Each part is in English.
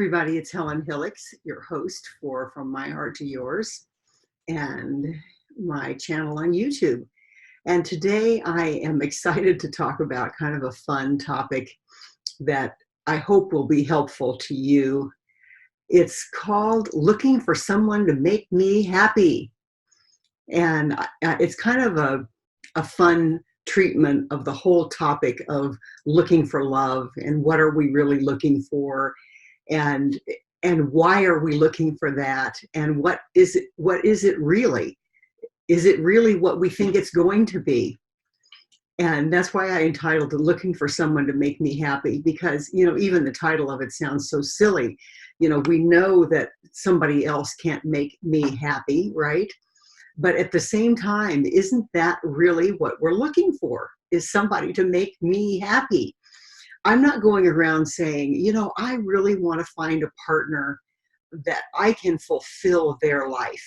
everybody, it's Helen Hillix, your host for From My Heart to Yours and my channel on YouTube. And today I am excited to talk about kind of a fun topic that I hope will be helpful to you. It's called Looking for Someone to Make Me Happy. And it's kind of a fun treatment of the whole topic of looking for love and what are we really looking for, and why are we looking for that, and what is it really? Is it really what we think it's going to be? And that's why I entitled it Looking for Someone to Make Me Happy, because even the title of it sounds so silly. We know that somebody else can't make me happy, right? But at the same time, isn't that really what we're looking for? Is somebody to make me happy? I'm not going around saying, I really want to find a partner that I can fulfill their life.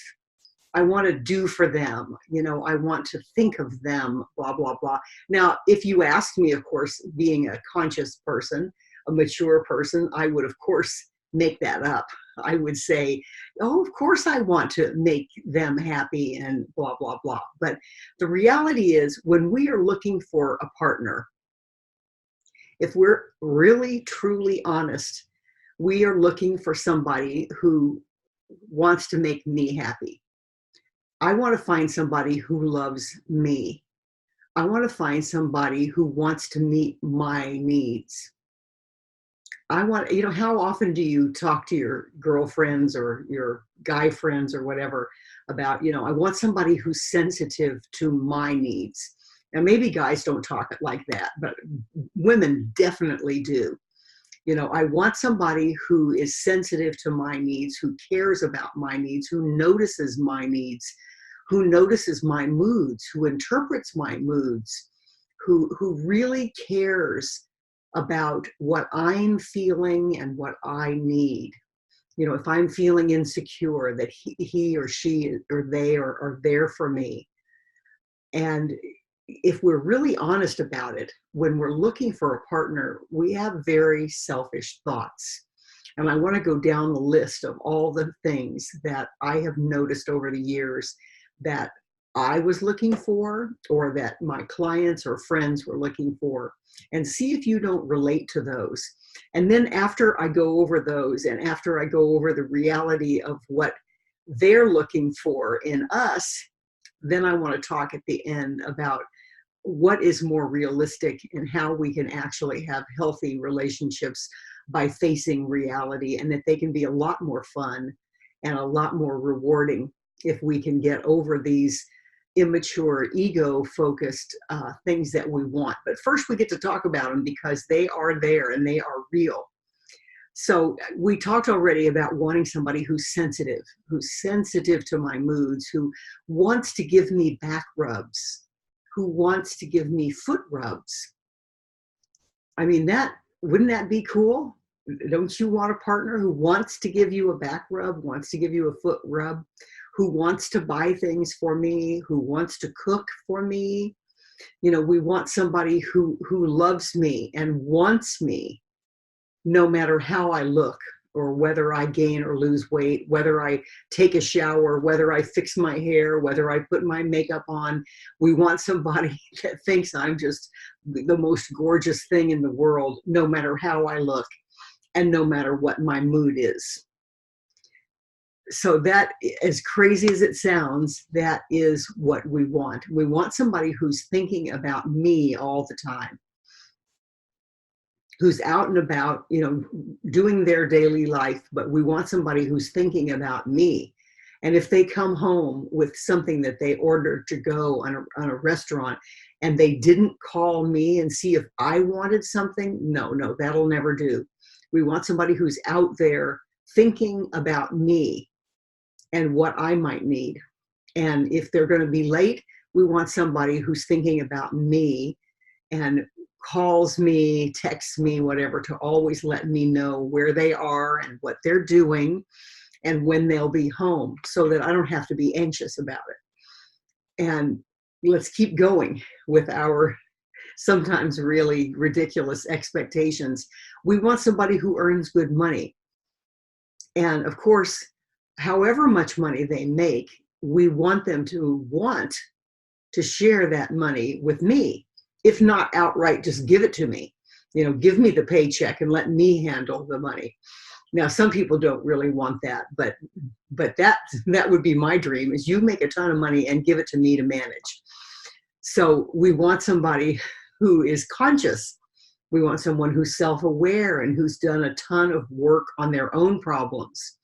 I want to do for them. I want to think of them, blah, blah, blah. Now, if you asked me, of course, being a conscious person, a mature person, I would, of course, make that up. I would say, oh, of course I want to make them happy and blah, blah, blah. But the reality is, when we are looking for a partner, if we're really, truly honest, we are looking for somebody who wants to make me happy. I want to find somebody who loves me. I want to find somebody who wants to meet my needs. How often do you talk to your girlfriends or your guy friends or whatever about, I want somebody who's sensitive to my needs. And maybe guys don't talk like that, but women definitely do. I want somebody who is sensitive to my needs, who cares about my needs, who notices my needs, who notices my moods, who interprets my moods, who really cares about what I'm feeling and what I need. If I'm feeling insecure, that he or she or they are there for me. And if we're really honest about it, when we're looking for a partner, we have very selfish thoughts. And I want to go down the list of all the things that I have noticed over the years that I was looking for, or that my clients or friends were looking for, and see if you don't relate to those. And then after I go over those, and after I go over the reality of what they're looking for in us, then I want to talk at the end about what is more realistic and how we can actually have healthy relationships by facing reality, and that they can be a lot more fun and a lot more rewarding if we can get over these immature, ego-focused things that we want. But first we get to talk about them because they are there and they are real. So we talked already about wanting somebody who's sensitive to my moods, who wants to give me back rubs, who wants to give me foot rubs. I mean, wouldn't that be cool? Don't you want a partner who wants to give you a back rub, wants to give you a foot rub, who wants to buy things for me, who wants to cook for me? We want somebody who loves me and wants me, no matter how I look, or whether I gain or lose weight, whether I take a shower, whether I fix my hair, whether I put my makeup on. We want somebody that thinks I'm just the most gorgeous thing in the world, no matter how I look and no matter what my mood is. So that, as crazy as it sounds, that is what we want. We want somebody who's thinking about me all the time, who's out and about, doing their daily life, but we want somebody who's thinking about me. And if they come home with something that they ordered to go on a restaurant and they didn't call me and see if I wanted something, no, that'll never do. We want somebody who's out there thinking about me and what I might need. And if they're going to be late, we want somebody who's thinking about me and calls me, texts me, whatever, to always let me know where they are and what they're doing and when they'll be home, so that I don't have to be anxious about it. And let's keep going with our sometimes really ridiculous expectations. We want somebody who earns good money. And of course, however much money they make, we want them to want to share that money with me. If not outright, just give it to me. Give me the paycheck and let me handle the money. Now, some people don't really want that, but that would be my dream, is you make a ton of money and give it to me to manage. So we want somebody who is conscious. We want someone who's self-aware and who's done a ton of work on their own problems,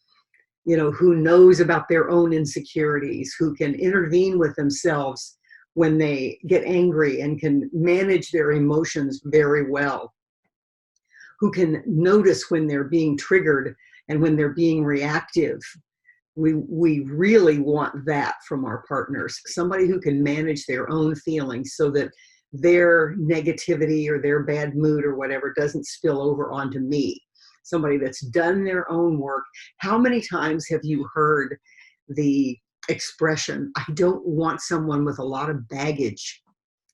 who knows about their own insecurities, who can intervene with themselves when they get angry and can manage their emotions very well, who can notice when they're being triggered and when they're being reactive. We really want that from our partners, somebody who can manage their own feelings so that their negativity or their bad mood or whatever doesn't spill over onto me. Somebody that's done their own work. How many times have you heard the expression, I don't want someone with a lot of baggage?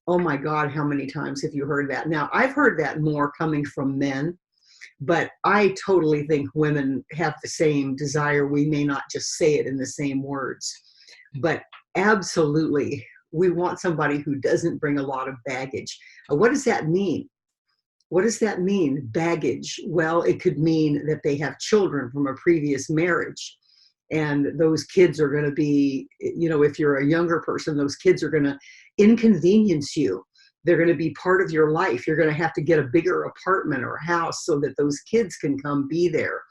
Oh my God, how many times have you heard that? Now, I've heard that more coming from men, but I totally think women have the same desire. We may not just say it in the same words, but absolutely, we want somebody who doesn't bring a lot of baggage. What does that mean? What does that mean, baggage? Well, it could mean that they have children from a previous marriage. And those kids are going to be, if you're a younger person, those kids are going to inconvenience you. They're going to be part of your life. You're going to have to get a bigger apartment or house so that those kids can come be there.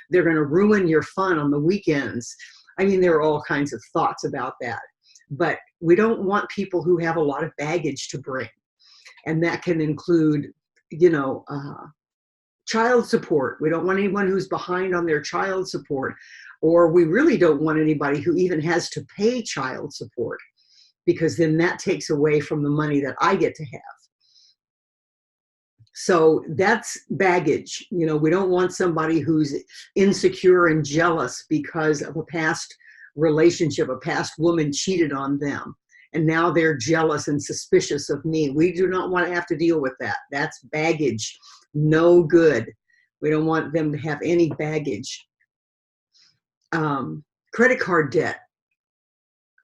They're going to ruin your fun on the weekends. I mean, there are all kinds of thoughts about that. But we don't want people who have a lot of baggage to bring. And that can include, child support. We don't want anyone who's behind on their child support. Or we really don't want anybody who even has to pay child support, because then that takes away from the money that I get to have. So that's baggage. We don't want somebody who's insecure and jealous because of a past relationship, a past woman cheated on them, and now they're jealous and suspicious of me. We do not want to have to deal with that. That's baggage. No good. We don't want them to have any baggage. Credit card debt,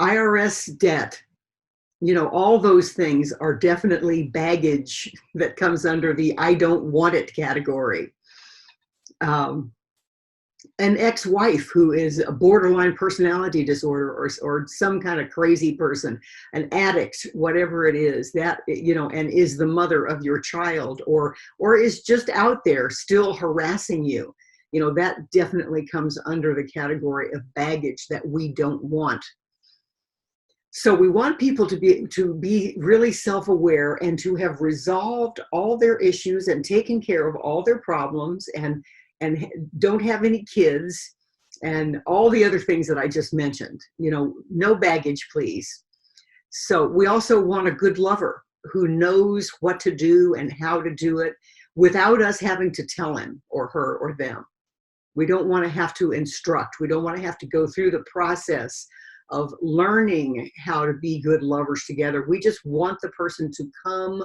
IRS debt, all those things are definitely baggage that comes under the I don't want it category. An ex-wife who is a borderline personality disorder or some kind of crazy person, an addict, whatever it is, that, and is the mother of your child or is just out there still harassing you. That definitely comes under the category of baggage that we don't want. So we want people to be really self-aware and to have resolved all their issues and taken care of all their problems and don't have any kids and all the other things that I just mentioned. No baggage, please. So we also want a good lover who knows what to do and how to do it without us having to tell him or her or them. We don't want to have to instruct. We don't want to have to go through the process of learning how to be good lovers together. We just want the person to come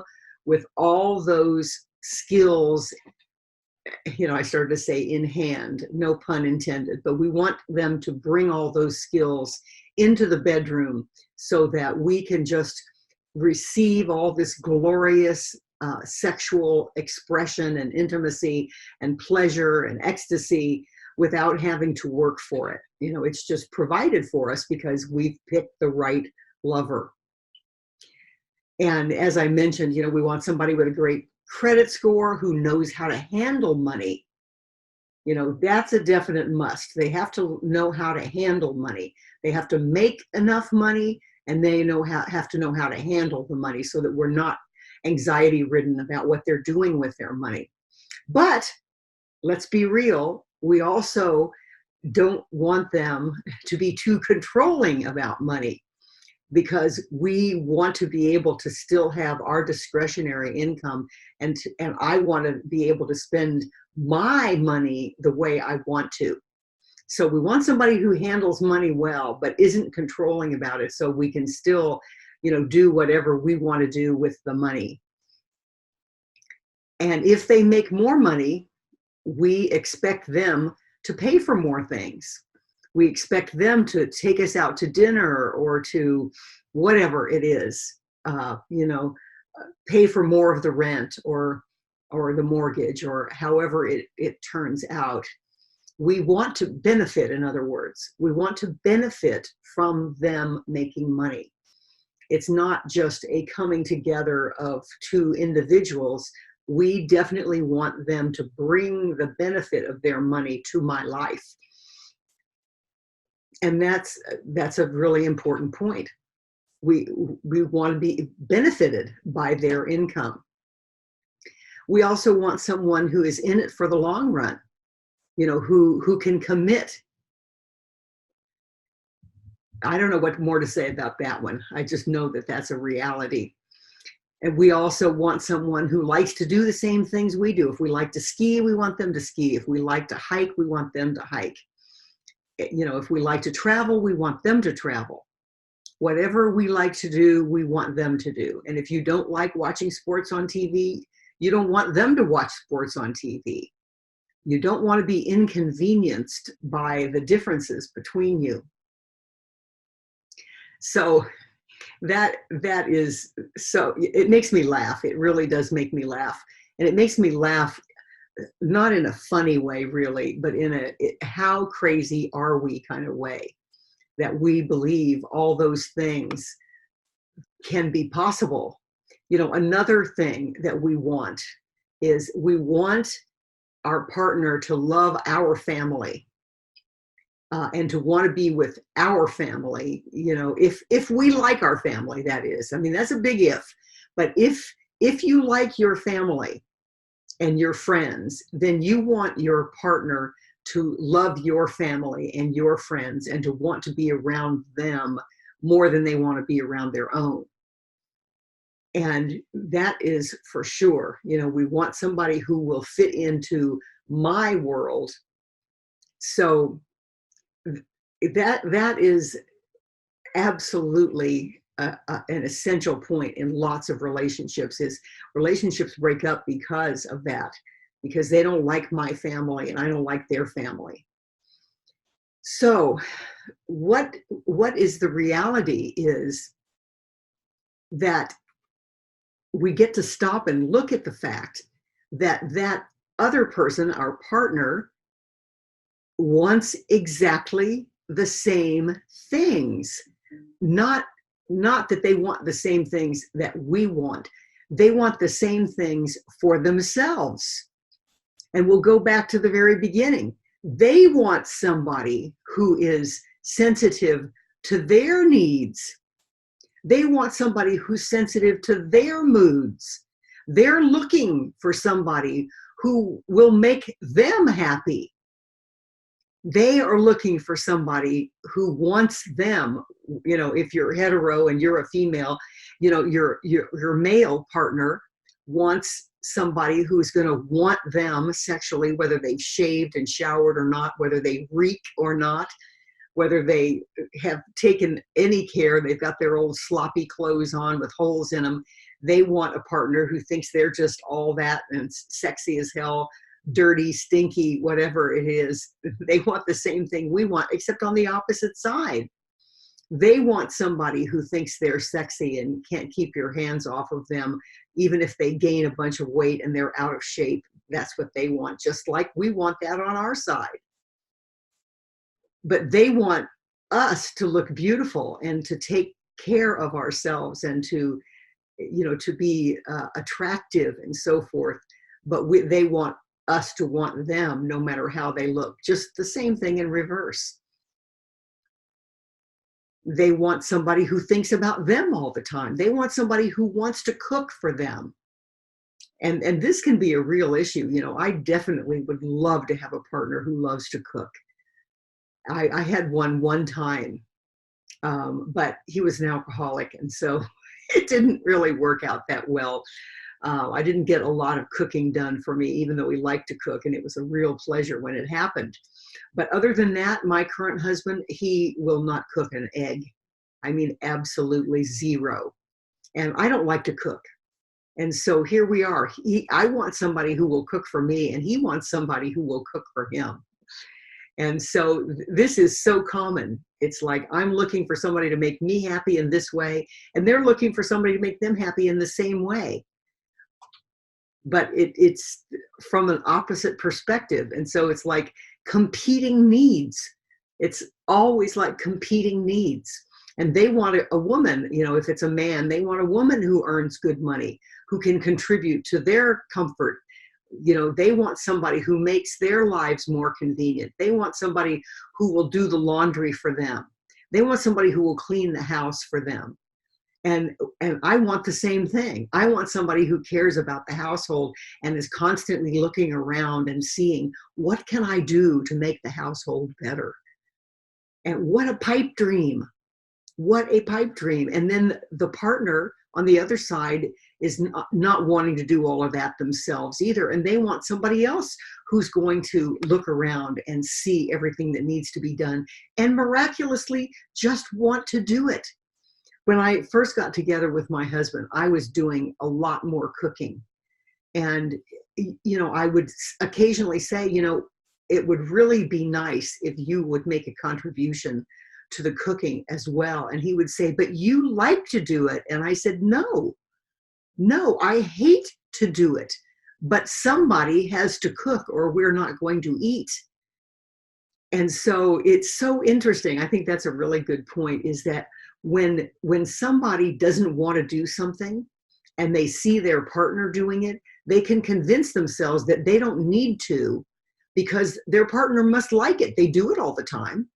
with all those skills, I started to say in hand, no pun intended, but we want them to bring all those skills into the bedroom so that we can just receive all this glorious sexual expression and intimacy and pleasure and ecstasy without having to work for it. It's just provided for us because we've picked the right lover. And as I mentioned, we want somebody with a great credit score who knows how to handle money. That's a definite must. They have to know how to handle money. They have to make enough money, and they have to know how to handle the money so that we're not anxiety ridden about what they're doing with their money. But let's be real, we also don't want them to be too controlling about money, because we want to be able to still have our discretionary income, and I want to be able to spend my money the way I want to. So we want somebody who handles money well, but isn't controlling about it, so we can still, do whatever we want to do with the money. And if they make more money, we expect them to pay for more things. We expect them to take us out to dinner or to whatever it is, you know, pay for more of the rent or the mortgage or however it turns out. We want to benefit, in other words. We want to benefit from them making money. It's not just a coming together of two individuals. We definitely want them to bring the benefit of their money to my life. And that's a really important point. We want to be benefited by their income. We also want someone who is in it for the long run, you know, who can commit. I don't know what more to say about that one. I just know that that's a reality. And we also want someone who likes to do the same things we do. If we like to ski, we want them to ski. If we like to hike, we want them to hike. You know, if we like to travel, we want them to travel. Whatever we like to do, we want them to do. And if you don't like watching sports on TV, you don't want them to watch sports on TV. You don't want to be inconvenienced by the differences between you. So that is, so it makes me laugh. It really does make me laugh. And it makes me laugh, not in a funny way, really, but in a how crazy are we kind of way, that we believe all those things can be possible. You know, another thing that we want is we want our partner to love our family. And to want to be with our family, you know, if we like our family, that is. I mean, that's a big if. But if you like your family and your friends, then you want your partner to love your family and your friends and to want to be around them more than they want to be around their own. And that is for sure. You know, we want somebody who will fit into my world. So that is absolutely an essential point in lots of relationships. Is relationships break up because of that, because they don't like my family and I don't like their family. So what is the reality is that we get to stop and look at the fact that that other person, our partner, wants exactly the same things. Not that they want the same things that we want. They want the same things for themselves. And we'll go back to the very beginning. They want somebody who is sensitive to their needs. They want somebody who's sensitive to their moods. They're looking for somebody who will make them happy. They are looking for somebody who wants them. You know, if you're hetero and you're a female, you know, your male partner wants somebody who's going to want them sexually, whether they've shaved and showered or not, whether they reek or not, whether they have taken any care, they've got their old sloppy clothes on with holes in them. They want a partner who thinks they're just all that and sexy as hell, dirty, stinky, whatever it is. They want the same thing we want, except on the opposite side. They want somebody who thinks they're sexy and can't keep your hands off of them, even if they gain a bunch of weight and they're out of shape. That's what they want, just like we want that on our side. But they want us to look beautiful and to take care of ourselves and to, you know, to be attractive and so forth. But they want us to want them no matter how they look. Just the same thing in reverse. They want somebody who thinks about them all the time. They want somebody who wants to cook for them. And this can be a real issue. You know, I definitely would love to have a partner who loves to cook. I had one time, but he was an alcoholic, and so it didn't really work out that well. I didn't get a lot of cooking done for me, even though we liked to cook, and it was a real pleasure when it happened. But other than that, my current husband, he will not cook an egg. I mean, absolutely zero. And I don't like to cook. And so here we are. I want somebody who will cook for me, and he wants somebody who will cook for him. And so this is so common. It's like, I'm looking for somebody to make me happy in this way, and they're looking for somebody to make them happy in the same way. But it's from an opposite perspective. And so it's like competing needs. It's always like competing needs. And they want a woman, if it's a man, they want a woman who earns good money, who can contribute to their comfort. They want somebody who makes their lives more convenient. They want somebody who will do the laundry for them. They want somebody who will clean the house for them. And I want the same thing. I want somebody who cares about the household and is constantly looking around and seeing, what can I do to make the household better? And what a pipe dream. What a pipe dream. And then the partner on the other side is not wanting to do all of that themselves either. And they want somebody else who's going to look around and see everything that needs to be done and miraculously just want to do it. When I first got together with my husband, I was doing a lot more cooking. And, I would occasionally say, it would really be nice if you would make a contribution to the cooking as well. And he would say, but you like to do it. And I said, no, I hate to do it, but somebody has to cook or we're not going to eat. And so it's so interesting. I think that's a really good point, is that when somebody doesn't want to do something and they see their partner doing it, they can convince themselves that they don't need to because their partner must like it. They do it all the time.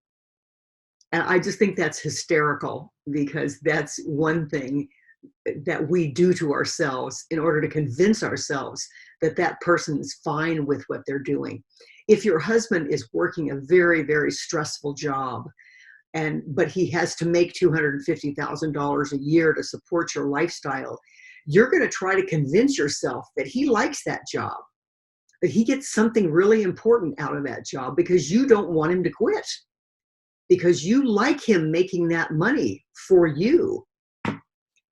And I just think that's hysterical, because that's one thing that we do to ourselves in order to convince ourselves that that person is fine with what they're doing. If your husband is working a very, very stressful job, but he has to make $250,000 a year to support your lifestyle, you're going to try to convince yourself that he likes that job, that he gets something really important out of that job, because you don't want him to quit, because you like him making that money for you.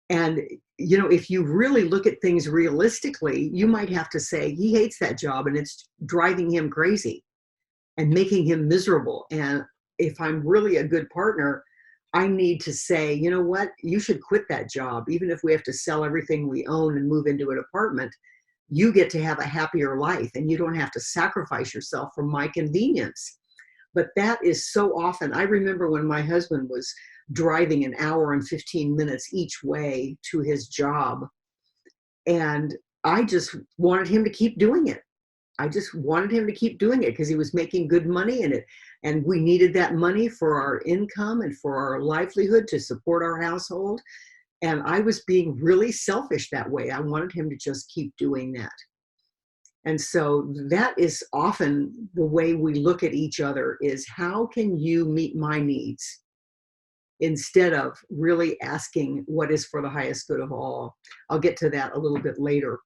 And, if you really look at things realistically, you might have to say he hates that job and it's driving him crazy and making him miserable. And if I'm really a good partner, I need to say, you know what, you should quit that job. Even if we have to sell everything we own and move into an apartment, you get to have a happier life and you don't have to sacrifice yourself for my convenience. But that is so often. I remember when my husband was driving an hour and 15 minutes each way to his job, and I just wanted him to keep doing it. I just wanted him to keep doing it because he was making good money in it. And we needed that money for our income and for our livelihood to support our household. And I was being really selfish that way. I wanted him to just keep doing that. And so that is often the way we look at each other, is how can you meet my needs? Instead of really asking what is for the highest good of all. I'll get to that a little bit later.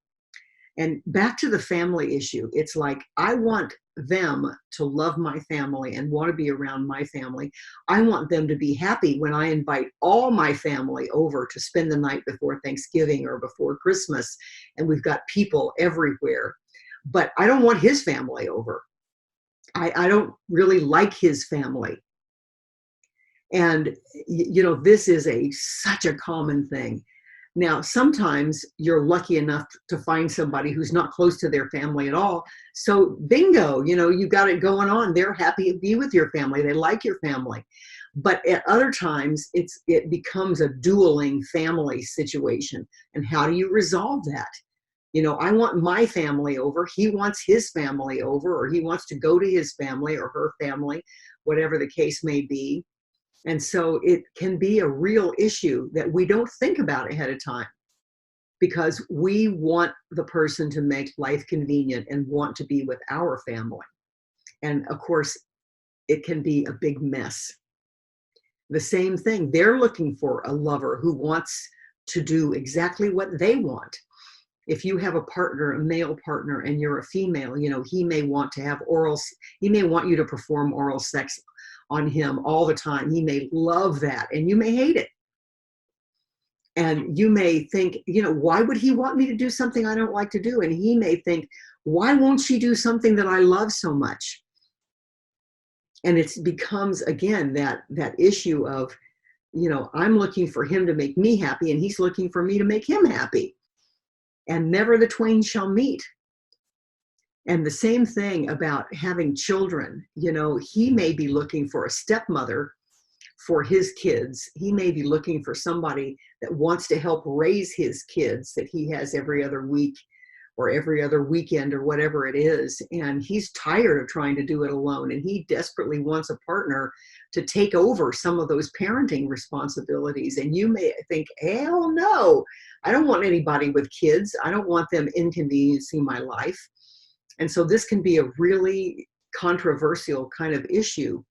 And back to the family issue, it's like, I want them to love my family and want to be around my family. I want them to be happy when I invite all my family over to spend the night before Thanksgiving or before Christmas, and we've got people everywhere. But I don't want his family over. I don't really like his family. And, this is such a common thing. Now, sometimes you're lucky enough to find somebody who's not close to their family at all. So bingo, you got it going on. They're happy to be with your family. They like your family. But at other times, it becomes a dueling family situation. And how do you resolve that? I want my family over. He wants his family over, or he wants to go to his family or her family, whatever the case may be. And so it can be a real issue that we don't think about ahead of time, because we want the person to make life convenient and want to be with our family. And of course, it can be a big mess. The same thing, they're looking for a lover who wants to do exactly what they want. If you have a partner, a male partner, and you're a female, he may want to have he may want you to perform oral sex on him all the time. He may love that, and you may hate it. And you may think, why would he want me to do something I don't like to do? And he may think, why won't she do something that I love so much? And it becomes, again, that issue of, I'm looking for him to make me happy and he's looking for me to make him happy. And never the twain shall meet. And the same thing about having children. He may be looking for a stepmother for his kids. He may be looking for somebody that wants to help raise his kids that he has every other week or every other weekend or whatever it is. And he's tired of trying to do it alone. And he desperately wants a partner to take over some of those parenting responsibilities. And you may think, hell no, I don't want anybody with kids. I don't want them inconveniencing my life. And so this can be a really controversial kind of issue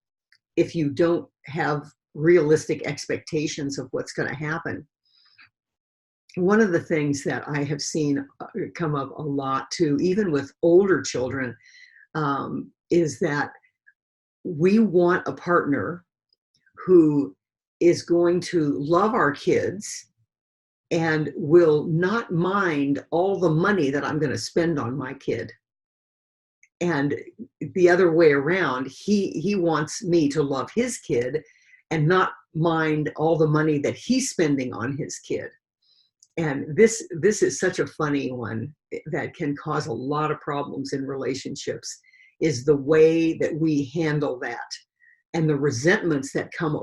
if you don't have realistic expectations of what's going to happen. One of the things that I have seen come up a lot too, even with older children, is that we want a partner who is going to love our kids and will not mind all the money that I'm going to spend on my kid. And the other way around, he wants me to love his kid and not mind all the money that he's spending on his kid. And this is such a funny one that can cause a lot of problems in relationships, is the way that we handle that and the resentments that come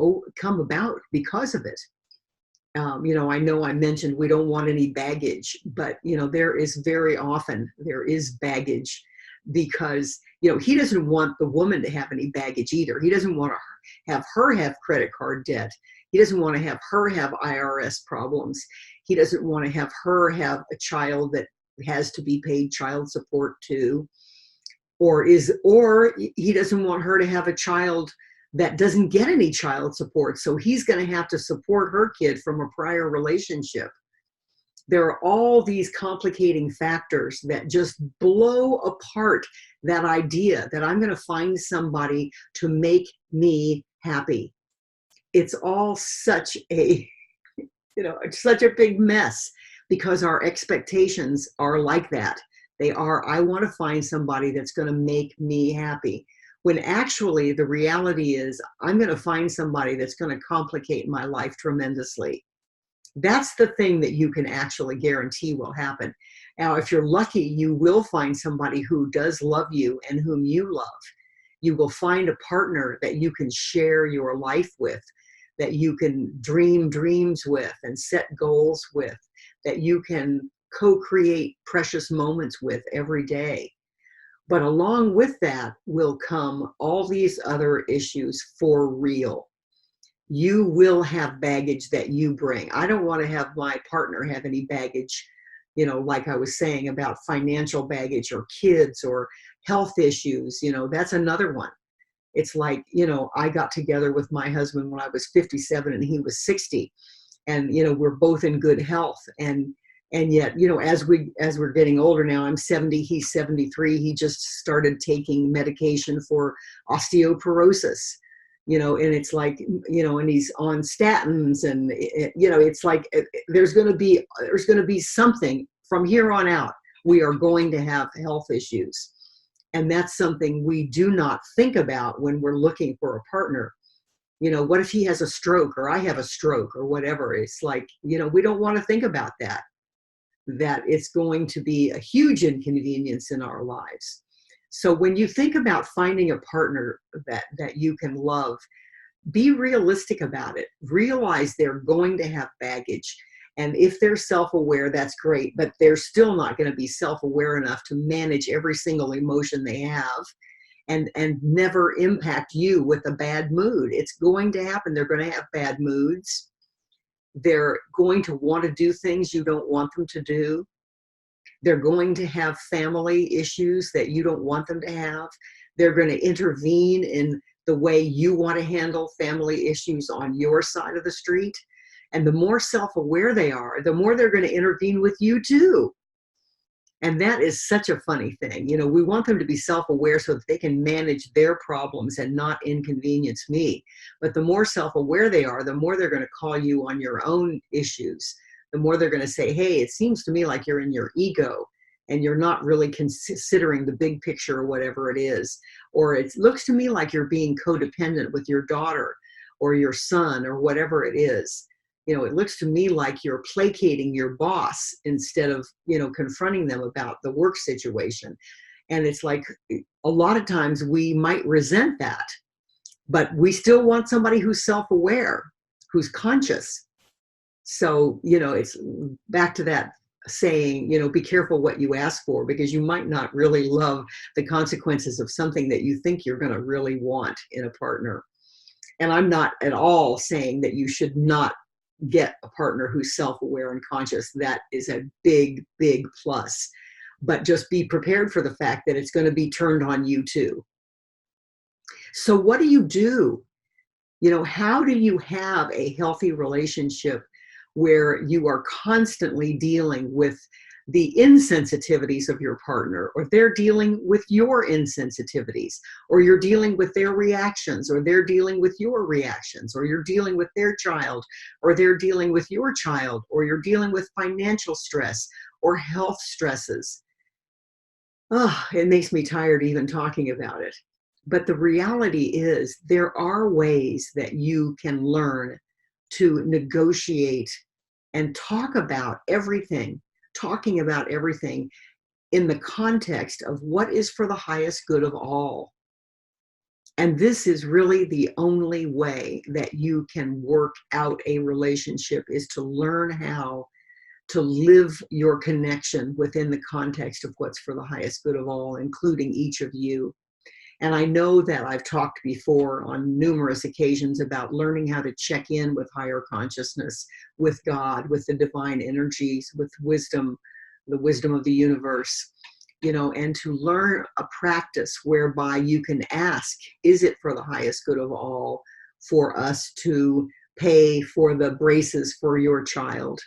about because of it. I know I mentioned we don't want any baggage, but there is baggage because he doesn't want the woman to have any baggage either. He doesn't want to have her have credit card debt. He doesn't want to have her have IRS problems. He doesn't want to have her have a child that has to be paid child support to, or he doesn't want her to have a child that doesn't get any child support. So he's going to have to support her kid from a prior relationship. There are all these complicating factors that just blow apart that idea that I'm going to find somebody to make me happy. It's all such a big mess because our expectations are like that. They are, I want to find somebody that's going to make me happy. When actually the reality is I'm going to find somebody that's going to complicate my life tremendously. That's the thing that you can actually guarantee will happen. Now, if you're lucky, you will find somebody who does love you and whom you love. You will find a partner that you can share your life with, that you can dream dreams with and set goals with, that you can co-create precious moments with every day. But along with that will come all these other issues for real. You will have baggage that you bring. I don't want to have my partner have any baggage, like I was saying about financial baggage or kids or health issues. That's another one. It's like, I got together with my husband when I was 57 and he was 60. And, we're both in good health. And yet, as we're getting older now, I'm 70, he's 73. He just started taking medication for osteoporosis. And it's like, and he's on statins and, it's like, there's going to be something from here on out. We are going to have health issues. And that's something we do not think about when we're looking for a partner. What if he has a stroke or I have a stroke or whatever? It's like, we don't want to think about that it's going to be a huge inconvenience in our lives. So when you think about finding a partner that you can love, be realistic about it. Realize they're going to have baggage. And if they're self-aware, that's great, but they're still not going to be self-aware enough to manage every single emotion they have and never impact you with a bad mood. It's going to happen. They're going to have bad moods. They're going to want to do things you don't want them to do. They're going to have family issues that you don't want them to have. They're going to intervene in the way you want to handle family issues on your side of the street. And the more self-aware they are, the more they're going to intervene with you too. And that is such a funny thing. We want them to be self-aware so that they can manage their problems and not inconvenience me. But the more self-aware they are, the more they're going to call you on your own issues. The more they're going to say, hey, it seems to me like you're in your ego and you're not really considering the big picture or whatever it is. Or it looks to me like you're being codependent with your daughter or your son or whatever it is. It looks to me like you're placating your boss instead of, confronting them about the work situation. And it's like a lot of times we might resent that, but we still want somebody who's self-aware, who's conscious. So, it's back to that saying, be careful what you ask for, because you might not really love the consequences of something that you think you're going to really want in a partner. And I'm not at all saying that you should not get a partner who's self-aware and conscious. That is a big, big plus. But just be prepared for the fact that it's going to be turned on you too. So what do you do? How do you have a healthy relationship where you are constantly dealing with the insensitivities of your partner, or they're dealing with your insensitivities, or you're dealing with their reactions, or they're dealing with your reactions, or you're dealing with their child, or they're dealing with your child, or you're dealing with financial stress or health stresses? Oh, it makes me tired even talking about it. But the reality is there are ways that you can learn to negotiate and talking about everything in the context of what is for the highest good of all. And this is really the only way that you can work out a relationship, is to learn how to live your connection within the context of what's for the highest good of all, including each of you. And I know that I've talked before on numerous occasions about learning how to check in with higher consciousness, with God, with the divine energies, with wisdom, the wisdom of the universe, and to learn a practice whereby you can ask, is it for the highest good of all for us to pay for the braces for your child?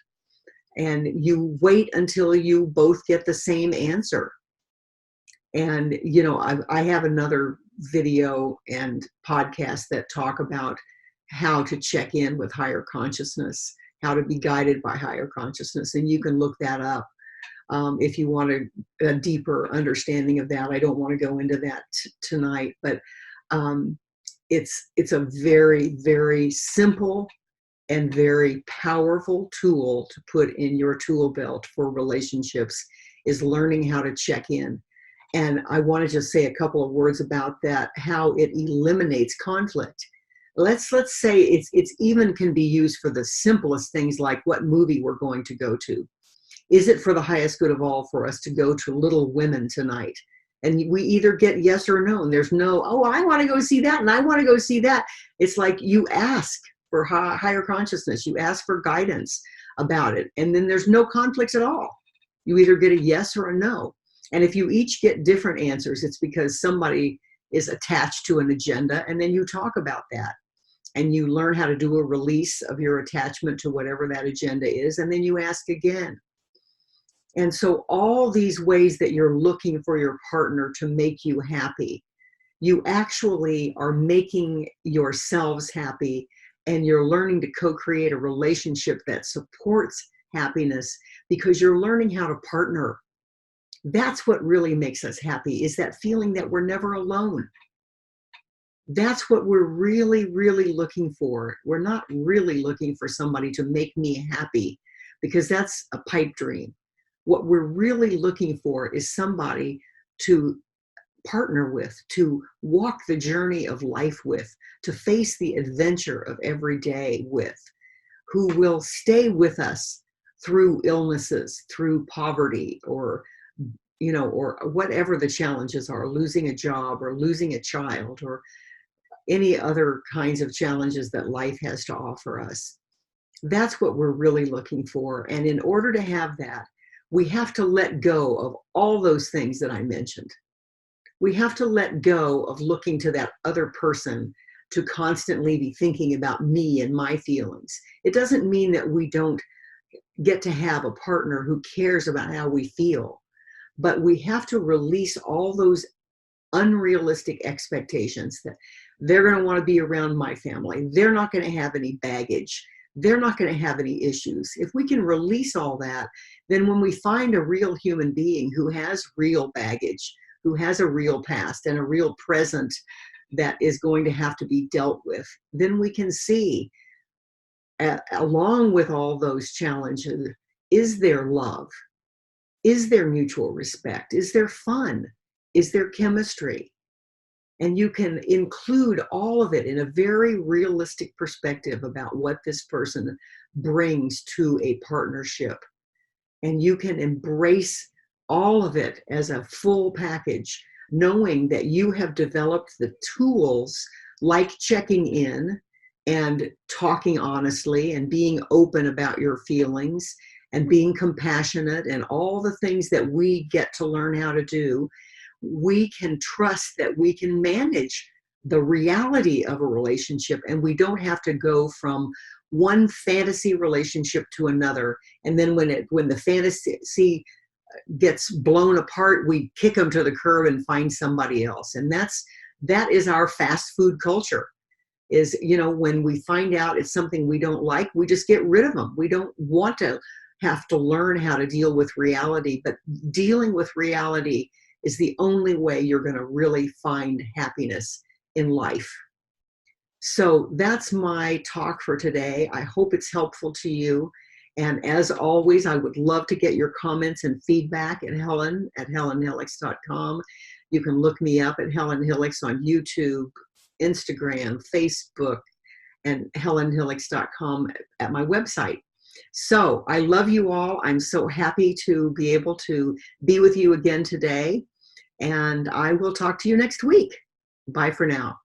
And you wait until you both get the same answer. And, I have another video and podcast that talk about how to check in with higher consciousness, how to be guided by higher consciousness. And you can look that up if you want a deeper understanding of that. I don't want to go into that tonight, but it's a very, very simple and very powerful tool to put in your tool belt for relationships, is learning how to check in. And I want to just say a couple of words about that, how it eliminates conflict. Let's say it's even can be used for the simplest things, like what movie we're going to go to. Is it for the highest good of all for us to go to Little Women tonight? And we either get yes or no. And there's no, oh, I want to go see that and I want to go see that. It's like you ask for higher consciousness. You ask for guidance about it. And then there's no conflicts at all. You either get a yes or a no. And if you each get different answers, it's because somebody is attached to an agenda, and then you talk about that. And you learn how to do a release of your attachment to whatever that agenda is, and then you ask again. And so all these ways that you're looking for your partner to make you happy, you actually are making yourselves happy, and you're learning to co-create a relationship that supports happiness, because you're learning how to partner. That's what really makes us happy, is that feeling that we're never alone. That's what we're really, really looking for. We're not really looking for somebody to make me happy, because that's a pipe dream. What we're really looking for is somebody to partner with, to walk the journey of life with, to face the adventure of every day with, who will stay with us through illnesses, through poverty, or whatever the challenges are, losing a job or losing a child, or any other kinds of challenges that life has to offer us. That's what we're really looking for. And in order to have that, we have to let go of all those things that I mentioned. We have to let go of looking to that other person to constantly be thinking about me and my feelings. It doesn't mean that we don't get to have a partner who cares about how we feel. But we have to release all those unrealistic expectations that they're going to want to be around my family. They're not going to have any baggage. they're not going to have any issues. If we can release all that, then when we find a real human being who has real baggage, who has a real past and a real present that is going to have to be dealt with, then we can see, along with all those challenges, is there love? Is there mutual respect? Is there fun? Is there chemistry? And you can include all of it in a very realistic perspective about what this person brings to a partnership. And you can embrace all of it as a full package, knowing that you have developed the tools like checking in and talking honestly and being open about your feelings and being compassionate and all the things that we get to learn how to do. We can trust that we can manage the reality of a relationship, and we don't have to go from one fantasy relationship to another. And then when the fantasy gets blown apart, we kick them to the curb and find somebody else. And that is our fast food culture. Is, when we find out it's something we don't like, we just get rid of them. We don't want to have to learn how to deal with reality, but dealing with reality is the only way you're going to really find happiness in life. So that's my talk for today. I hope it's helpful to you. And as always, I would love to get your comments and feedback at helenhillix.com. You can look me up at Helen Hillix on YouTube, Instagram, Facebook, and helenhillix.com at my website. So I love you all. I'm so happy to be able to be with you again today. And I will talk to you next week. Bye for now.